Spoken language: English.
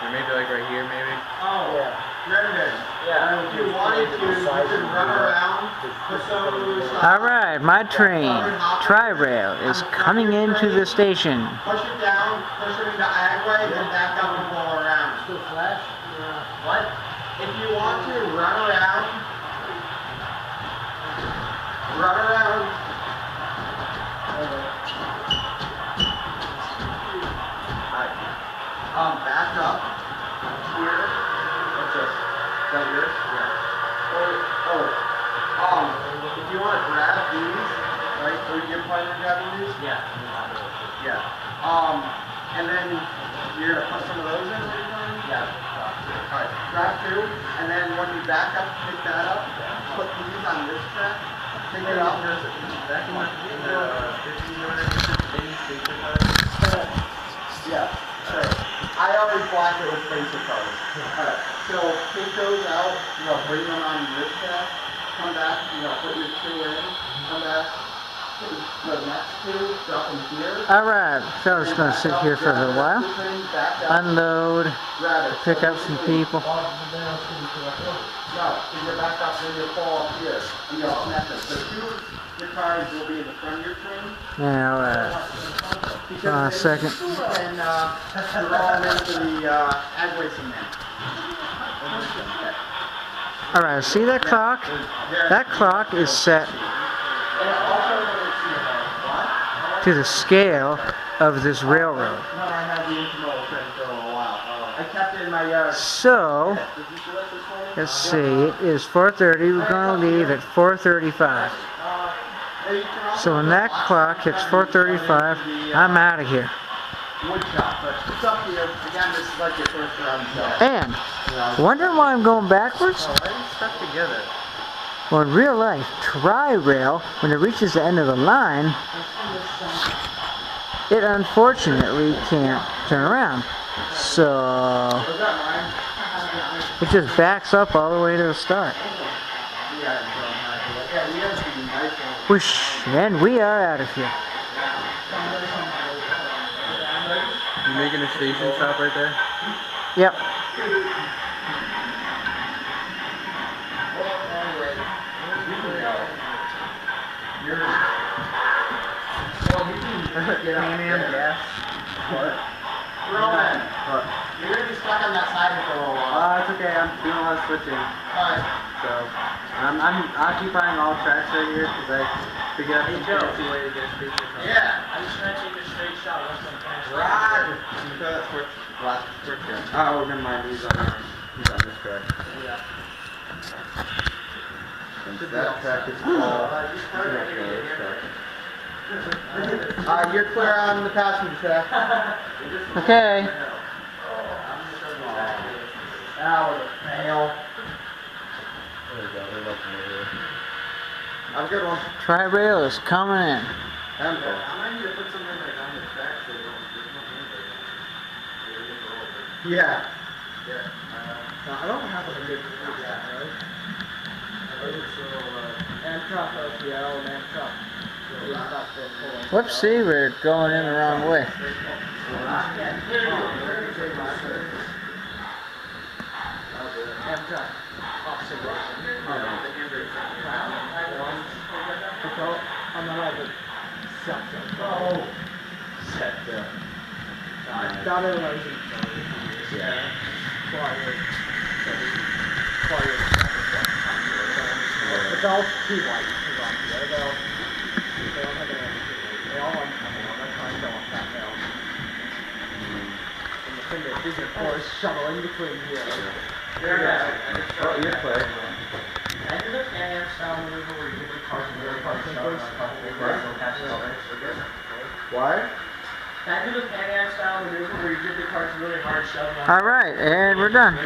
Or maybe like right here, maybe. Oh, yeah. Ridden. Yeah. If you wanted to, you could run around, put some of those. Alright, my train, Tri-Rail, is coming into the station. Push it down, push it into agway, then back up and go around. Still flash? What? If you want to run around. Back up here. What's this? Is that yours? Yeah. If you want to grab these, right? So you're planning on grabbing these? Yeah. Yeah. And then you're gonna put some of those in every time? Yeah. Alright, grab two, and then when you back up, pick that up, put these on this track, pick it up. Yeah, sure. I already blocked it with basic colors. Alright, so take those out, bring them on this track, come back, put your two in, come back, put the next two, drop them here. Alright, so I'm just going to sit here for a little while, unload, pick up some people. No, you're back up, then you'll fall up here, and you'll connect them. So your cars will be in the front of your train. Yeah, alright. A second. And you're all into the agway cement. Alright, see that clock? That clock is set to the scale of this railroad. So, let's see, it is 4:30, we're going to leave at 4:35. So when that clock hits 4:35, I'm out of here. And, wondering why I'm going backwards? Well, in real life, Tri-Rail, when it reaches the end of the line, it unfortunately can't turn around. So, it just backs up all the way to the start. Whoosh, and we are out of here. You making a station stop right there? Yep. Gas. What? Roman. What? You're going to be stuck on that side for a little while. It's okay. I'm doing a lot of switching. Alright. So, I'm occupying all tracks right here because I figured out some fancy way to get a station stop. Yeah. I'm just trying to take a straight shot. Rod. Can you throw that last switch here? Oh, never mind. He's on this track. Yeah. And that track is called. You're clear on the passenger track. Okay. That was a fail. Have a good one. Tri-Rail is coming in. Yeah. No, I don't have a good right? Amtrak LTL and Amtrak. Whoopsie, we're going in the wrong way. It's all too white. They don't have an they all want that's why I don't want that now. And the thing that isn't for is shoveling between here. Oh, you're clear. I do the Canton style maneuver where you get the cars and really hard shove on a couple of cars. Why? Can I do the Canton style maneuver where you give the cars really hard shove on? Alright, and we're done.